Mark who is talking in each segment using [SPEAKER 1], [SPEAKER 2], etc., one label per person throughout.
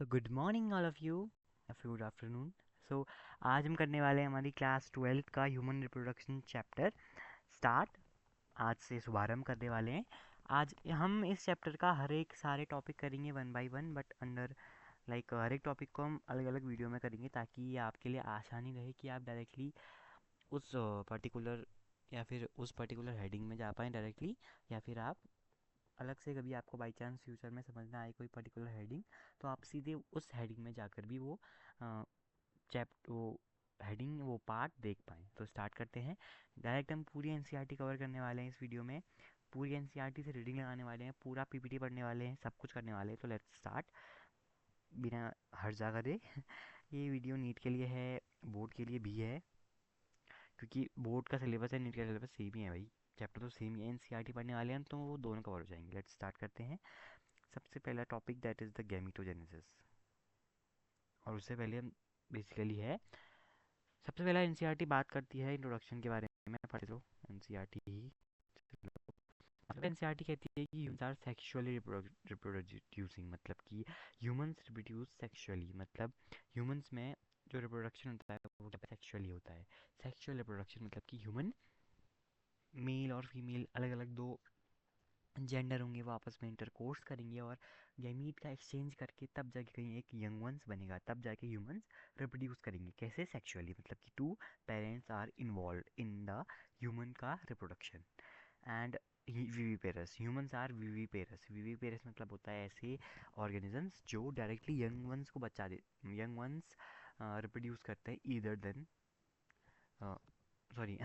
[SPEAKER 1] So good morning all of you या फिर good afternoon. सो आज हम करने वाले हैं हमारी क्लास 12th का ह्यूमन रिप्रोडक्शन चैप्टर स्टार्ट। आज से शुभारंभ करने वाले हैं। आज हम इस चैप्टर का हर एक सारे टॉपिक करेंगे one by one, but under like हर एक टॉपिक को हम अलग अलग वीडियो में करेंगे ताकि ये आपके लिए आसानी रहे कि आप डायरेक्टली उस पर्टिकुलर या फिर उस पर्टिकुलर हेडिंग में जा पाएँ डायरेक्टली, या फिर आप अलग से कभी आपको बाई चांस फ्यूचर में समझ ना आए कोई पर्टिकुलर हेडिंग, तो आप सीधे उस हेडिंग में जाकर भी वो वो हेडिंग वो पार्ट देख पाएँ। तो स्टार्ट करते हैं। डायरेक्ट हम पूरी एनसीईआरटी कवर करने वाले हैं इस वीडियो में। पूरी एनसीईआरटी से रीडिंग लगाने वाले हैं, पूरा पीपीटी पढ़ने वाले हैं, सब कुछ करने वाले हैं। तो लेट्स स्टार्ट बिना हर्जा करे। ये वीडियो नीट के लिए है, बोर्ड के लिए भी है, क्योंकि बोर्ड का सिलेबस है, नीट का सिलेबस सेम ही है भाई। चैप्टर तो सेम ही है, एनसीईआरटी पढ़ने वाले हैं तो वो दोनों कवर हो जाएंगे। लेट्स स्टार्ट करते हैं। सबसे पहला टॉपिक दैट इज़ द गैमीटोजेनेसिस, और उससे पहले हम बेसिकली है सबसे पहला एनसीईआरटी बात करती है इंट्रोडक्शन के बारे में। पढ़ लो एनसीईआरटी ही। एनसीईआरटी कहती है कि ह्यूमंस आर सेक्सुअली रिप्रोड्यूसिंग, मतलब कि ह्यूमंस रिप्रोड्यूस सेक्सुअली, मतलब ह्यूमंस में जो रिप्रोडक्शन होता है वो सेक्सुअली होता है। सेक्सुअल रिप्रोडक्शन मतलब कि ह्यूमन मेल और फीमेल अलग अलग दो जेंडर होंगे, वो आपस में इंटरकोर्स करेंगे और गैमीट का एक्सचेंज करके तब जाके कहीं एक यंग वंस बनेगा, तब जाके ह्यूमंस रिप्रोड्यूस करेंगे। कैसे? सेक्सुअली, मतलब कि two parents are involved in the human का reproduction. And viviparous, humans are viviparous. Viviparous मतलब होता है ऐसे ऑर्गेनिजम्स जो डायरेक्टली यंग वंस को बचा दे, यंग वंस रिप्रोड्यूस करते हैं ईदर देन सॉरी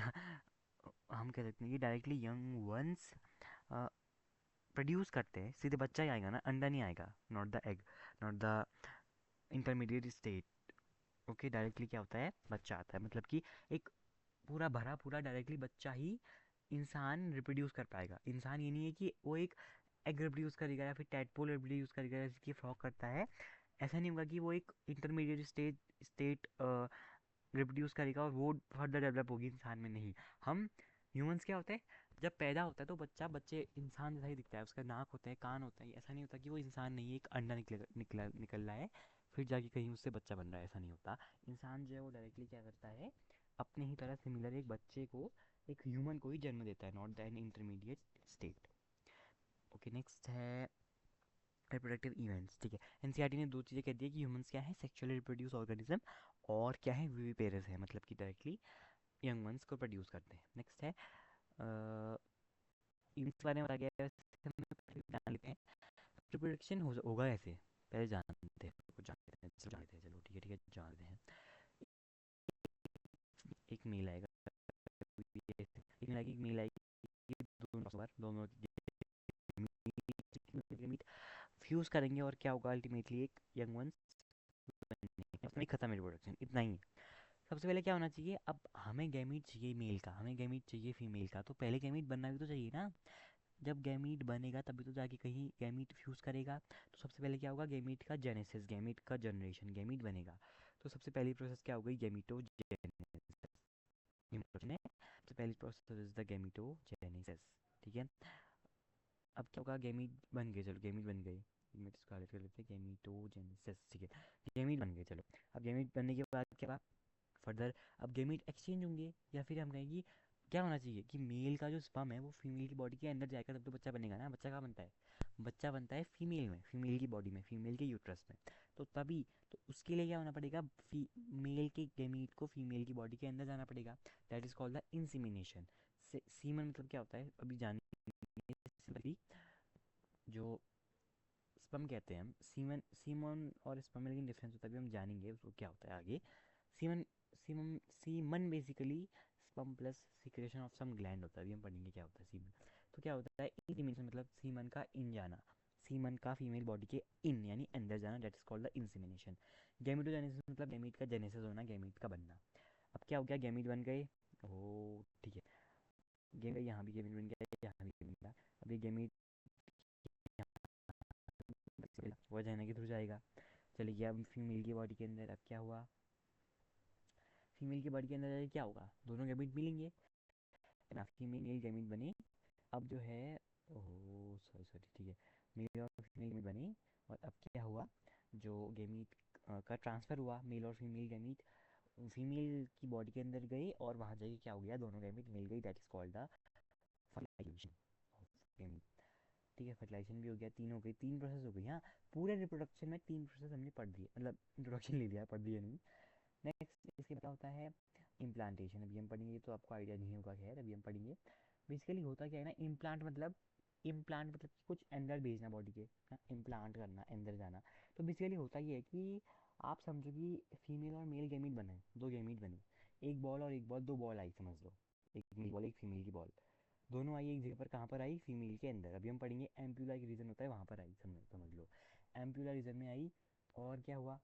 [SPEAKER 1] हम कह सकते हैं कि डायरेक्टली यंग वंस प्रोड्यूस करते हैं, सीधे बच्चा ही आएगा ना, अंडा नहीं आएगा, not the egg, not the intermediate state. Okay, directly क्या होता है, बच्चा आता है, मतलब कि एक पूरा भरा पूरा डायरेक्टली बच्चा ही इंसान रिप्रोड्यूस कर पाएगा। इंसान ये नहीं है कि वो एक एग रिप्रोड्यूस करेगा या फिर टैडपोल रिप्रोड्यूस करेगा जैसे कि फ्रॉग करता है। ऐसा नहीं होगा कि वो एक इंटरमीडिएट स्टेट रिप्रोड्यूस करेगा और वो फर्दर डेवलप होगी, इंसान में नहीं। हम ह्यूमंस क्या होते हैं, जब पैदा होता है तो बच्चे इंसान जैसा ही दिखता है, उसका नाक होता है, कान होता है। ऐसा नहीं होता कि वो इंसान नहीं है, एक अंडा निकल रहा है फिर जाके कहीं उससे बच्चा बन रहा है, ऐसा नहीं होता। इंसान जो है वो डायरेक्टली क्या करता है, अपने ही तरह सिमिलर एक बच्चे को, एक ह्यूमन को ही जन्म देता है, not the intermediate state. Okay, next है रिप्रोडक्टिव इवेंट्स। ठीक है, एनसीईआरटी ने दो चीज़ें कह दी है कि ह्यूमंस क्या है, सेक्सुअली रिप्रोड्यूस ऑर्गेनिज्म, और क्या है, विविपेरस है, मतलब कि डायरेक्टली यंग वंस को प्रोड्यूस करते हैं। नेक्स्ट है इवेंट्स के बारे में बताया गया है, वैसे हम पहले जान लेते हैं रिप्रोडक्शन होगा कैसे। पहले जानते हैं, कुछ जानते हैं, चलो जानते हैं, चलो ठीक है जानते हैं। एक मेल आएगा, एक मेल आएगी, एक मेल आएगी, दोनों फ्यूज करेंगे और क्या होगा, अल्टीमेटली एक यंग वंस बनेंगे। खत्म रिप्रोडक्शन, इतना ही है। सबसे पहले क्या होना चाहिए, अब हमें गैमीट चाहिए मेल का, हमें गैमीट चाहिए फीमेल का, तो पहले गैमीट बनना भी तो चाहिए ना। जब गैमीट बनेगा तभी तो जाके कहीं गैमीट फ्यूज करेगा। तो सबसे पहले क्या होगा, गैमीट का जेनेसिस, गैमीट का जनरेशन, गैमीट बनेगा। तो सबसे पहली प्रोसेस क्या हो गई, गैमीटोजेनेसिस। सबसे पहली प्रोसेस इज द गैमीटोजेनेसिस। ठीक है, अब क्या होगा, गैमीट बन गए, चलो गैमीट बन गए, गैमीट इसको हाईलाइट कर लेते हैं, गैमीटोजेनेसिस। ठीक है, गैमीट बन गए, चलो। अब गैमीट बनने के बाद क्या होगा फर्दर, अब गैमीट एक्सचेंज होंगे, या फिर हम कहेंगे क्या होना चाहिए कि मेल का जो स्पर्म है वो फीमेल की बॉडी के अंदर जाएगा, तब तो बच्चा बनेगा ना। बच्चा कहाँ बनता है, बच्चा बनता है फीमेल में, फीमेल की बॉडी में, फीमेल के यूट्रस में। तो तभी तो उसके लिए क्या होना पड़ेगा, मेल के गैमीट को फीमेल की बॉडी के अंदर जाना पड़ेगा। That is called the insemination. Semen मतलब क्या होता है, अभी जानिए। जो स्पर्म कहते हैं हम, सीमन, सीमन और स्पर्म में लेकिन डिफरेंस होता है, अभी हम जानेंगे उसको क्या होता है आगे। Semen, semen basically sperm plus secretion of some gland होता है, अभी हम पढ़ेंगे क्या होता है सीमन। तो क्या होता है, इंसीमिनेशन मतलब सीमन का इन जाना, सीमन का फीमेल बॉडी के इन यानी अंदर जाना, that is called the insemination. Gametogenesis मतलब गैमीट का जेनेसिस होना, गैमीट का बनना। अब क्या हो गया, गैमीट बन गए, ओ ठीक है, गैमीट यहाँ भी गैमीट बन गया, यहाँ भी गैमीट बना। अब ये गैमीट वजाइना के थ्रू जाएगा, चले गया फीमेल की बॉडी के अंदर। अब क्या हुआ, फीमेल की बॉडी के अंदर जाके क्या होगा, दोनों गैमीट मिलेंगे ना, फीमेल गैमीट बने। अब जो है, ओह सॉरी सॉरी, ठीक है, मेल और फीमेल गैमीट बने। और अब क्या हुआ, जो गेमीट का ट्रांसफ़र हुआ, मेल और फीमेल गेमीट फीमेल की बॉडी के अंदर गई और वहाँ जाके क्या हो गया, दोनों गेमीट मिल गई, that is called the fertilization of gamete. ठीक है, फर्टिलाइजेशन भी हो गया, तीन हो गई, तीन प्रोसेस हो गई। हाँ, पूरे रिप्रोडक्शन में तीन प्रोसेस हमने पढ़ दिए, मतलब इंट्रोडक्शन ले लिया, पढ़ दिए नहीं। नेक्स्ट इसके बाद होता है इम्प्लांटेशन, अभी हम पढ़ेंगे तो आपको आइडिया नहीं होगा, खैर अभी हम पढ़ेंगे। बेसिकली होता क्या है ना, इम्प्लांट मतलब कि कुछ अंदर भेजना बॉडी के, हाँ, इम्प्लांट करना, अंदर जाना। तो बेसिकली होता ये है कि आप समझो कि फीमेल और मेल गेमीट बने, दो गेमीट बने, एक बॉल और एक बॉल, दो बॉल आई समझ लो, एक मेल बॉल एक फीमेल की बॉल, दोनों आई एक जगह पर, कहाँ पर आई, फीमेल के अंदर। अभी हम पढ़ेंगे एम्प्यूला एक रीजन होता है, वहाँ पर आई, समझ लो एम्प्यूला रीजन में आई। और क्या हुआ,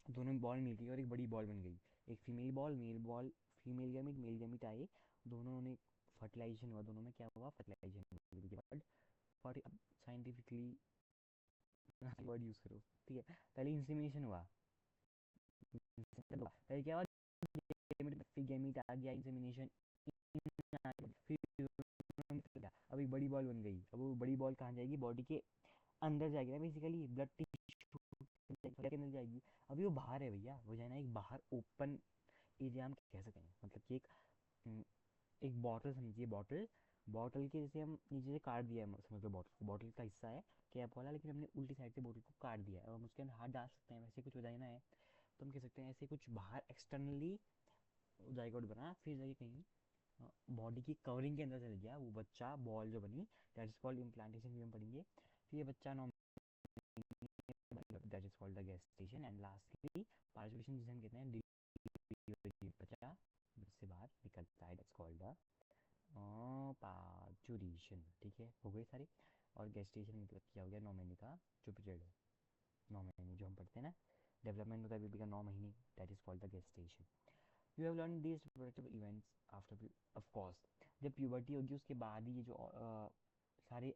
[SPEAKER 1] दोनों बॉल मिल गई और एक बड़ी बॉल बन गई, एक female ball, male ball, female gamete male gamete आए, दोनों ने फर्टिलाइजेशन हुआ, दोनों में क्या हुआ, फर्टिलाइजेशन के बाद साइंटिफिकली वर्ड यूज़ करो, ठीक है। पहले इंसेमिनेशन हुआ, पहले क्या हुआ, गैमीट आ गया, इंसेमिनेशन, फिर अब एक बड़ी बॉल बन गई। अब वो बड़ी बॉल कहाँ जाएगी, बॉडी के अंदर जाएगी ना, बेसिकली ब्लड टिश्यू के अंदर जाएगी। अभी वो बाहर है भैया, वो जाए ना एक बाहर ओपन एरिया हम कह सकते हैं, मतलब कि एक बॉटल समझिए, बॉटल बॉटल के जैसे हम नीचे से काट दिया है, समझ लो बॉटल को, बॉटल का हिस्सा है कैप वाला, लेकिन हमने उल्टी साइड से बॉटल को काट दिया है, और हम उसके अंदर हाथ डाल सकते हैं, वैसे कुछ हो जाएगा है। तो हम कह सकते हैं ऐसे कुछ बाहर एक्सटर्नली जाइगोट बना, फिर जाके कहीं बॉडी की कवरिंग के अंदर चल गया वो बच्चा, बॉल जो बनी, दैट इज कॉल्ड इम्प्लांटेशन, भी हम पढ़ेंगे। फिर ये बच्चा that is called the gestation, and lastly parturition, जिसे हम कहते हैं डिलीवरी, बच्चा से बाहर निकलता है, दैट्स कॉल्ड द पार्चुरेशन। ठीक है, हो गए सारे। और गेस्टेशन मतलब क्या हो गया, 9 महीने का जो पीरियड है, 9 महीने जो हम पढ़ते हैं ना, डेवलपमेंट होता है बेबी का 9 महीने, that is called the gestation. You have learn this reproductive events after, of course जब प्यूबर्टी होगी उसके बाद ही ये जो सारे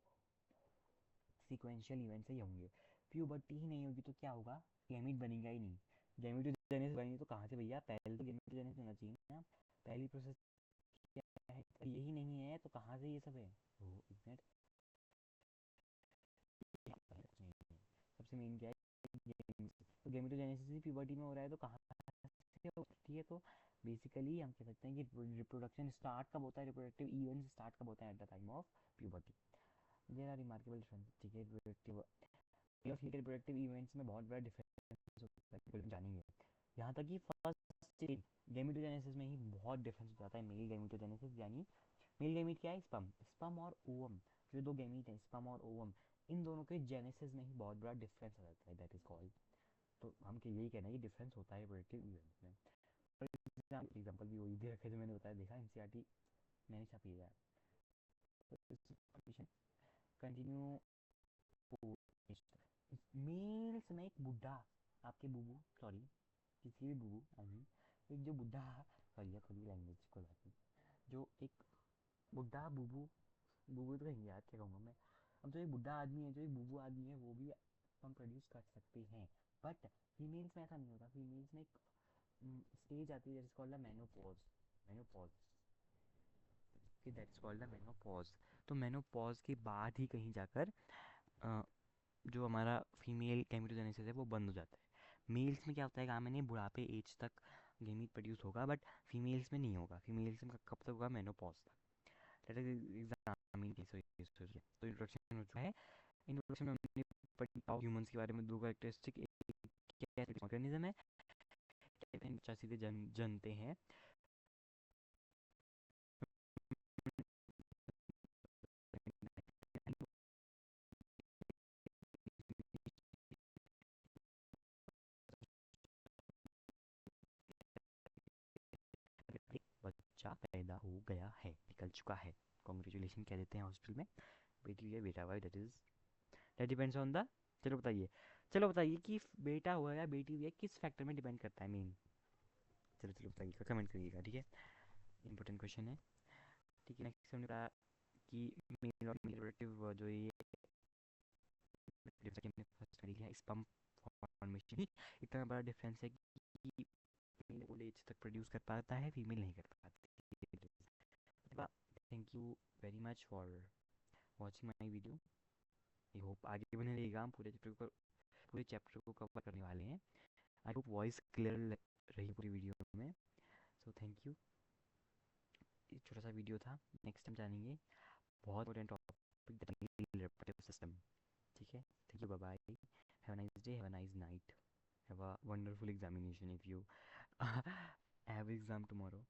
[SPEAKER 1] सीक्वेंशियल इवेंट्स ही होंगे। प्यूबर्टी ही नहीं होगी तो क्या होगा, गैमीट बनेगा ही नहीं, गैमीटोजेनेसिस बनेगी तो कहाँ से भैया, पहले तो गैमीटोजेनेसिस होना चाहिए ना, पहली प्रोसेस क्या है, तो यही नहीं है तो कहाँ से ये सब है, वो एक मिनट, सबसे मेन क्या है, तो गैमीटोजेनेसिस ही प्यूबर्टी में हो रहा है, तो कहाँ से होती है, तो बेसिकली हम कह सकते हैं कि रिप्रोडक्शन स्टार्ट कब होता है, रिप्रोडक्टिव इवेंट स्टार्ट कब होता है, at the time of puberty. There are remarkable difference, ठीक है, रिप्रोडक्टिव रिप्रोडक्टिव इवेंट्स में बहुत बड़ा डिफरेंस होता है, जानेंगे। यहाँ तक कि फर्स्ट स्टेज गैमेटोजेनेसिस में ही बहुत डिफरेंस हो जाता है, मेल गैमेटोजेनेसिस यानी मेल गैमीट क्या है, स्पर्म, स्पर्म और ओवम, जो दो गैमीट हैं स्पर्म और ओवम, इन दोनों के जेनेसिस में ही बहुत बड़ा डिफरेंस आ जाता है, दैट इज कॉल्ड। तो हम यही कहना है कि डिफरेंस होता है रिप्रोडक्टिव इवेंट्स में। फॉर एग्जाम्पल भी वही दे रखे जो मैंने बताया, देखा एनसीईआरटी मैंने छापी है। कंटिन्यू, मेल्स में एक बुढ़ा, आपके बूबू, सॉरी किसी भी बूबू आई मीन, एक जो बुढ़ा, सॉरी थोड़ी लैंग्वेज को बात नहीं, जो एक बुढ़ा बूबू, बूबू तो कहेंगे यार, क्या कहूँगा मैं, अब जो एक बुढ़ा आदमी है, जो एक बूबू आदमी है, वो भी हम प्रोड्यूस कर सकते हैं। बट फीमेल्स में ऐसा नहीं होता, फीमेल्स में एक स्टेज आती है जिसको कॉल्ड मेनोपॉज, मेनोपॉज, कि दैट्स कॉल्ड द मेनोपॉज। तो मेनोपॉज के बाद ही कहीं जाकर जो हमारा फीमेल गैमेटोजेनेसिस है वो बंद हो जाता है। मेल्स में क्या होता है, कहा मैंने, बुढ़ापे एज तक गैमीट प्रोड्यूस होगा, बट फीमेल्स में नहीं होगा, फीमेल्स में कब तक होगा, मेनोपॉज तक। That is examine case. तो इंट्रोडक्शन हो चुका है। इंट्रोडक्शन में हमने पढ़ी ह्यूमंस के बारे में, दो कैरेक्टरिस्टिक, एक ऑर्गेनिज्म है, बच्चा सीधे जनते हैं, बच्चा पैदा हो गया है, निकल चुका है, कॉन्ग्रेचुलेशन कह देते हैं हॉस्पिटल में, बेटी हुई है, बेटा हुआ है, दैट डिपेंड्स ऑन द, चलो बताइए, चलो बताइए कि बेटा हुआ या बेटी हुई है किस फैक्टर में डिपेंड करता है मेन, चलो चलो बताइएगा, कमेंट करिएगा, ठीक है, इंपॉर्टेंट क्वेश्चन है। ठीक है, नेक्स्ट हमने कहा कि मेल और फीमेल रिप्रोडक्टिव जो ये जैसा कि हमने फर्स्ट में लिखा है स्पर्म फॉर्मेशन, इतना बड़ा डिफरेंस है कि मेल ओल्ड एज तक प्रोड्यूस कर पाता है, फीमेल नहीं कर पाती। Thank you very much for watching my video, I hope आगे बने रहेगा, हम पूरे चैप्टर को पूरे चैप्टर को कवर करने वाले हैं। आई होप वॉइस क्लियर रही पूरी वीडियो में। So thank you. ये छोटा सा वीडियो था। नेक्स्ट टाइम जानेंगे बहुत इंपॉर्टेंट टॉपिक, रेप्टिव सिस्टम। ठीक है, thank you, bye bye, have a nice day, have a nice night, have a wonderful examination if you have exam tomorrow.